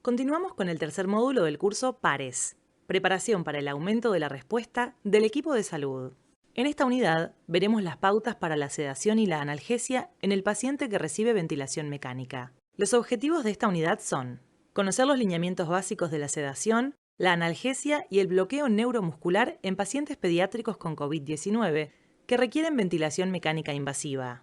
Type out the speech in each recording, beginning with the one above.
Continuamos con el tercer módulo del curso PARES, preparación para el aumento de la respuesta del equipo de salud. En esta unidad veremos las pautas para la sedación y la analgesia en el paciente que recibe ventilación mecánica. Los objetivos de esta unidad son conocer los lineamientos básicos de la sedación, la analgesia y el bloqueo neuromuscular en pacientes pediátricos con COVID-19 que requieren ventilación mecánica invasiva.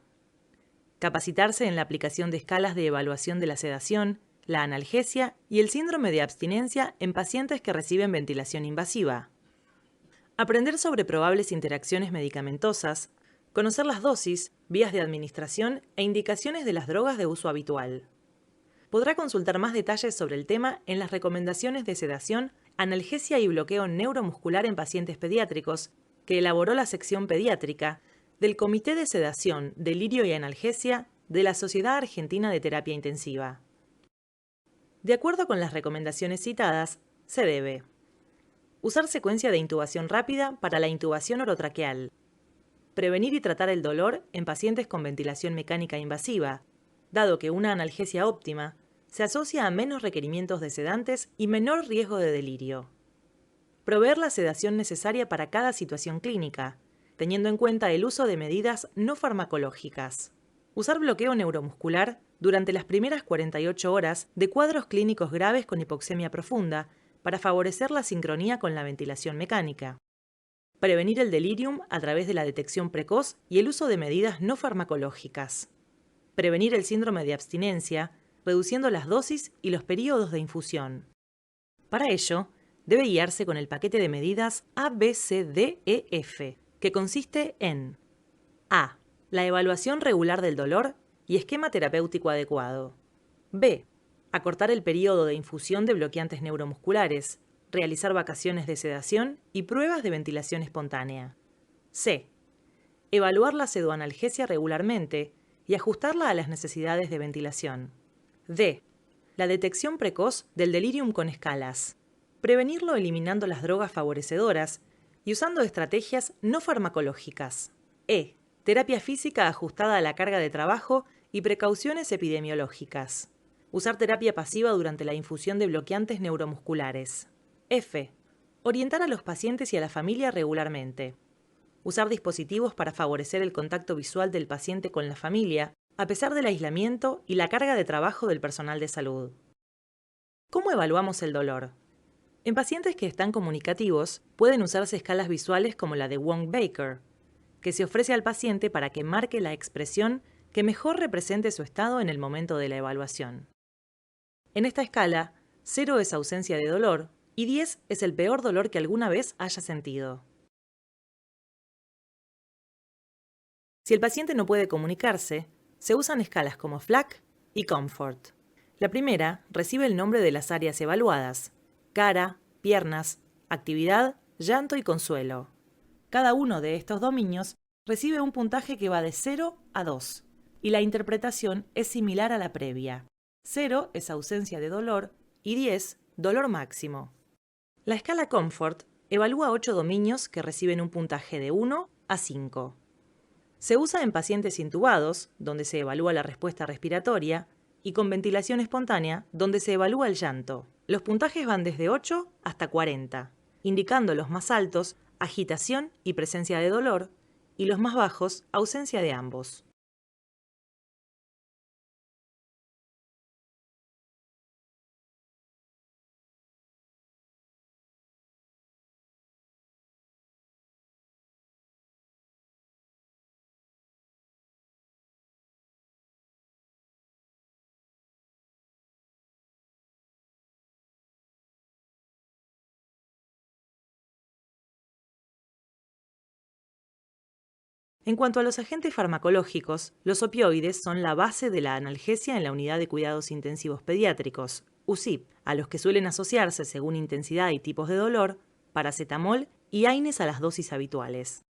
Capacitarse en la aplicación de escalas de evaluación de la sedación, la analgesia y el síndrome de abstinencia en pacientes que reciben ventilación invasiva. Aprender sobre probables interacciones medicamentosas, conocer las dosis, vías de administración e indicaciones de las drogas de uso habitual. Podrá consultar más detalles sobre el tema en las recomendaciones de sedación, analgesia y bloqueo neuromuscular en pacientes pediátricos que elaboró la sección pediátrica del Comité de Sedación, Delirio y Analgesia de la Sociedad Argentina de Terapia Intensiva. De acuerdo con las recomendaciones citadas, se debe usar secuencia de intubación rápida para la intubación orotraqueal, prevenir y tratar el dolor en pacientes con ventilación mecánica invasiva, dado que una analgesia óptima se asocia a menos requerimientos de sedantes y menor riesgo de delirio. Proveer la sedación necesaria para cada situación clínica, teniendo en cuenta el uso de medidas no farmacológicas. Usar bloqueo neuromuscular durante las primeras 48 horas de cuadros clínicos graves con hipoxemia profunda para favorecer la sincronía con la ventilación mecánica. Prevenir el delirium a través de la detección precoz y el uso de medidas no farmacológicas. Prevenir el síndrome de abstinencia, reduciendo las dosis y los periodos de infusión. Para ello, debe guiarse con el paquete de medidas ABCDEF, que consiste en A. La evaluación regular del dolor y esquema terapéutico adecuado. B. Acortar el periodo de infusión de bloqueantes neuromusculares, realizar vacaciones de sedación y pruebas de ventilación espontánea. C. Evaluar la pseudoanalgesia regularmente y ajustarla a las necesidades de ventilación. D. La detección precoz del delirium con escalas. Prevenirlo eliminando las drogas favorecedoras y usando estrategias no farmacológicas. E. Terapia física ajustada a la carga de trabajo y precauciones epidemiológicas. Usar terapia pasiva durante la infusión de bloqueantes neuromusculares. F. Orientar a los pacientes y a la familia regularmente. Usar dispositivos para favorecer el contacto visual del paciente con la familia, a pesar del aislamiento y la carga de trabajo del personal de salud. ¿Cómo evaluamos el dolor? En pacientes que están comunicativos, pueden usarse escalas visuales como la de Wong-Baker, que se ofrece al paciente para que marque la expresión que mejor represente su estado en el momento de la evaluación. En esta escala, 0 es ausencia de dolor y 10 es el peor dolor que alguna vez haya sentido. Si el paciente no puede comunicarse, se usan escalas como FLAC y Comfort. La primera recibe el nombre de las áreas evaluadas: cara, piernas, actividad, llanto y consuelo. Cada uno de estos dominios recibe un puntaje que va de 0 a 2, y la interpretación es similar a la previa. 0 es ausencia de dolor y 10, dolor máximo. La escala Comfort evalúa 8 dominios que reciben un puntaje de 1 a 5. Se usa en pacientes intubados, donde se evalúa la respuesta respiratoria, y con ventilación espontánea, donde se evalúa el llanto. Los puntajes van desde 8 hasta 40, indicando los más altos, agitación y presencia de dolor, y los más bajos, ausencia de ambos. En cuanto a los agentes farmacológicos, los opioides son la base de la analgesia en la Unidad de Cuidados Intensivos Pediátricos, UCIP, a los que suelen asociarse, según intensidad y tipos de dolor, paracetamol y AINES a las dosis habituales.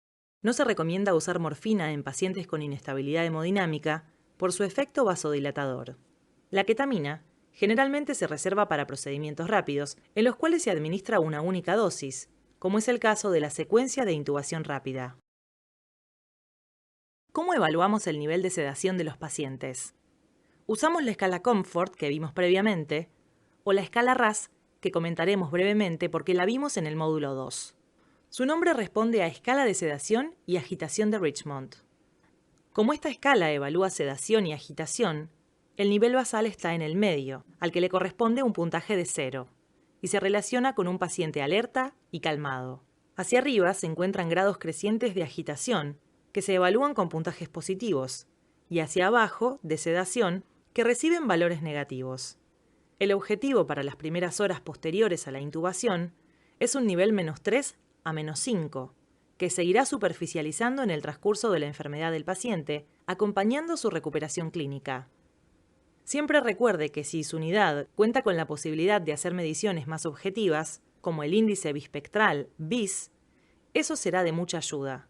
No se recomienda usar morfina en pacientes con inestabilidad hemodinámica por su efecto vasodilatador. La ketamina generalmente se reserva para procedimientos rápidos, en los cuales se administra una única dosis, como es el caso de la secuencia de intubación rápida. ¿Cómo evaluamos el nivel de sedación de los pacientes? Usamos la escala Comfort que vimos previamente, o la escala RASS, que comentaremos brevemente porque la vimos en el módulo 2. Su nombre responde a escala de sedación y agitación de Richmond. Como esta escala evalúa sedación y agitación, el nivel basal está en el medio, al que le corresponde un puntaje de 0, y se relaciona con un paciente alerta y calmado. Hacia arriba se encuentran grados crecientes de agitación, que se evalúan con puntajes positivos, y hacia abajo, de sedación, que reciben valores negativos. El objetivo para las primeras horas posteriores a la intubación es un nivel -3 a -5, que se irá superficializando en el transcurso de la enfermedad del paciente, acompañando su recuperación clínica. Siempre recuerde que si su unidad cuenta con la posibilidad de hacer mediciones más objetivas, como el índice bispectral BIS, eso será de mucha ayuda,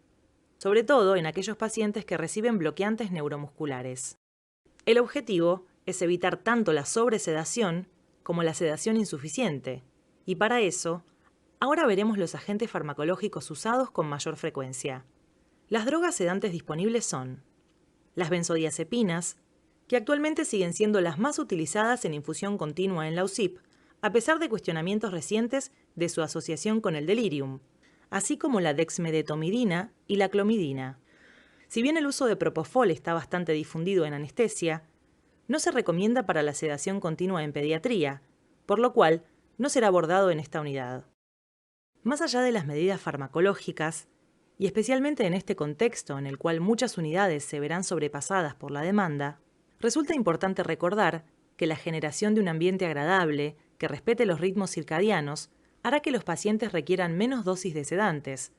sobre todo en aquellos pacientes que reciben bloqueantes neuromusculares. El objetivo es evitar tanto la sobresedación como la sedación insuficiente, y para eso, ahora veremos los agentes farmacológicos usados con mayor frecuencia. Las drogas sedantes disponibles son las benzodiazepinas, que actualmente siguen siendo las más utilizadas en infusión continua en la UCIP, a pesar de cuestionamientos recientes de su asociación con el delirium, así como la dexmedetomidina y la clomidina. Si bien el uso de propofol está bastante difundido en anestesia, no se recomienda para la sedación continua en pediatría, por lo cual no será abordado en esta unidad. Más allá de las medidas farmacológicas, y especialmente en este contexto en el cual muchas unidades se verán sobrepasadas por la demanda, resulta importante recordar que la generación de un ambiente agradable que respete los ritmos circadianos hará que los pacientes requieran menos dosis de sedantes,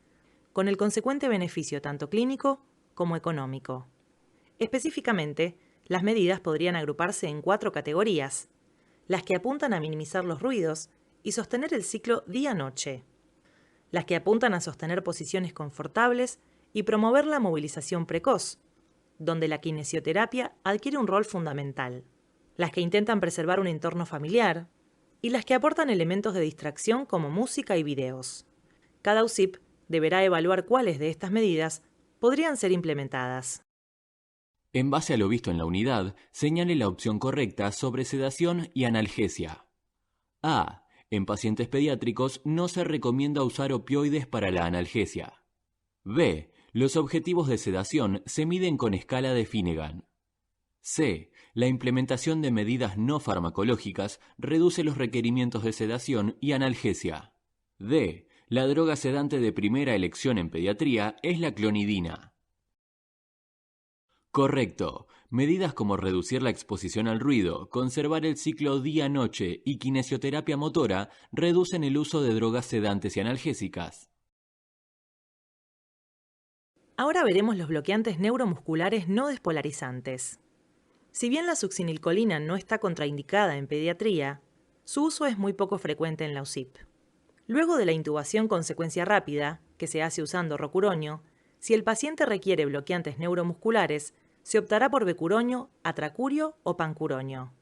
con el consecuente beneficio tanto clínico como económico. Específicamente, las medidas podrían agruparse en 4 categorías: las que apuntan a minimizar los ruidos y sostener el ciclo día-noche, las que apuntan a sostener posiciones confortables y promover la movilización precoz, donde la kinesioterapia adquiere un rol fundamental, las que intentan preservar un entorno familiar y las que aportan elementos de distracción como música y videos. Cada UCIP deberá evaluar cuáles de estas medidas podrían ser implementadas. En base a lo visto en la unidad, señale la opción correcta sobre sedación y analgesia. A. En pacientes pediátricos no se recomienda usar opioides para la analgesia. B. Los objetivos de sedación se miden con escala de Finnegan. C. La implementación de medidas no farmacológicas reduce los requerimientos de sedación y analgesia. D. La droga sedante de primera elección en pediatría es la clonidina. Correcto. Medidas como reducir la exposición al ruido, conservar el ciclo día-noche y kinesioterapia motora reducen el uso de drogas sedantes y analgésicas. Ahora veremos los bloqueantes neuromusculares no despolarizantes. Si bien la succinilcolina no está contraindicada en pediatría, su uso es muy poco frecuente en la UCIP. Luego de la intubación con secuencia rápida, que se hace usando rocuronio, si el paciente requiere bloqueantes neuromusculares, se optará por becuronio, atracurio o pancuronio.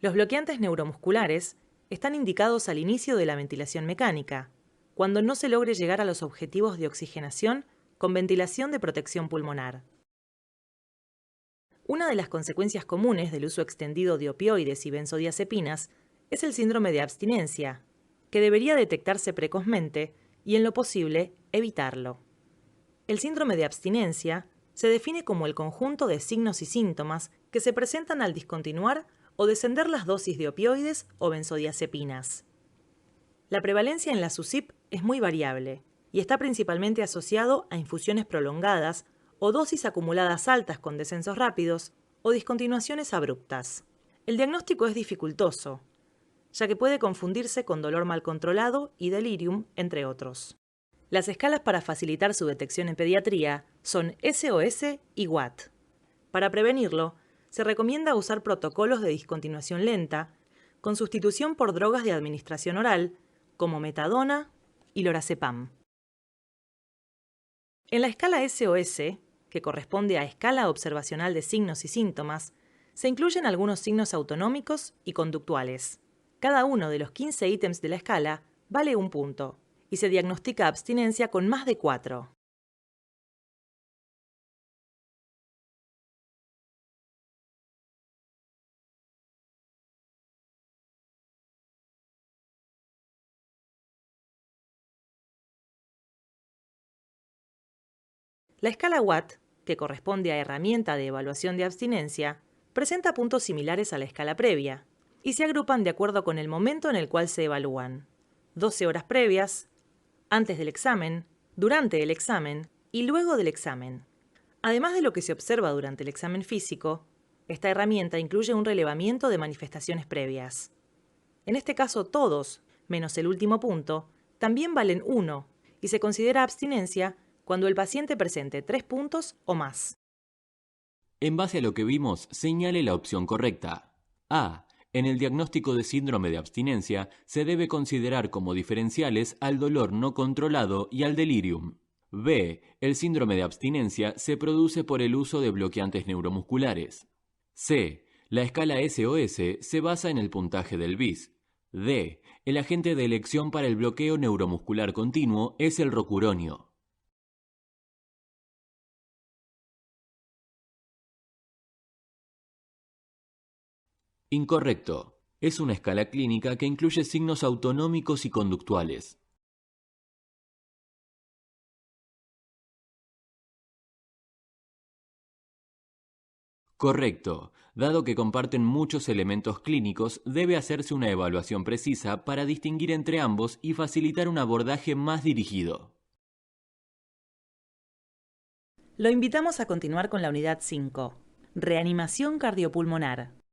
Los bloqueantes neuromusculares están indicados al inicio de la ventilación mecánica, cuando no se logre llegar a los objetivos de oxigenación con ventilación de protección pulmonar. Una de las consecuencias comunes del uso extendido de opioides y benzodiazepinas es el síndrome de abstinencia, que debería detectarse precozmente y, en lo posible, evitarlo. El síndrome de abstinencia se define como el conjunto de signos y síntomas que se presentan al discontinuar o descender las dosis de opioides o benzodiazepinas. La prevalencia en la UCIP es muy variable y está principalmente asociado a infusiones prolongadas o dosis acumuladas altas con descensos rápidos o discontinuaciones abruptas. El diagnóstico es dificultoso, ya que puede confundirse con dolor mal controlado y delirium, entre otros. Las escalas para facilitar su detección en pediatría son SOS y WAT. Para prevenirlo, se recomienda usar protocolos de discontinuación lenta, con sustitución por drogas de administración oral, como metadona y lorazepam. En la escala SOS, que corresponde a Escala Observacional de Signos y Síntomas, se incluyen algunos signos autonómicos y conductuales. Cada uno de los 15 ítems de la escala vale 1 punto, y se diagnostica abstinencia con más de 4. La escala Watt, que corresponde a herramienta de evaluación de abstinencia, presenta puntos similares a la escala previa y se agrupan de acuerdo con el momento en el cual se evalúan: 12 horas previas, antes del examen, durante el examen y luego del examen. Además de lo que se observa durante el examen físico, esta herramienta incluye un relevamiento de manifestaciones previas. En este caso, todos, menos el último punto, también valen 1 y se considera abstinencia cuando el paciente presente 3 puntos o más. En base a lo que vimos, señale la opción correcta. A. En el diagnóstico de síndrome de abstinencia se debe considerar como diferenciales al dolor no controlado y al delirium. B. El síndrome de abstinencia se produce por el uso de bloqueantes neuromusculares. C. La escala SOS se basa en el puntaje del BIS. D. El agente de elección para el bloqueo neuromuscular continuo es el rocuronio. Incorrecto. Es una escala clínica que incluye signos autonómicos y conductuales. Correcto. Dado que comparten muchos elementos clínicos, debe hacerse una evaluación precisa para distinguir entre ambos y facilitar un abordaje más dirigido. Lo invitamos a continuar con la unidad 5, reanimación cardiopulmonar.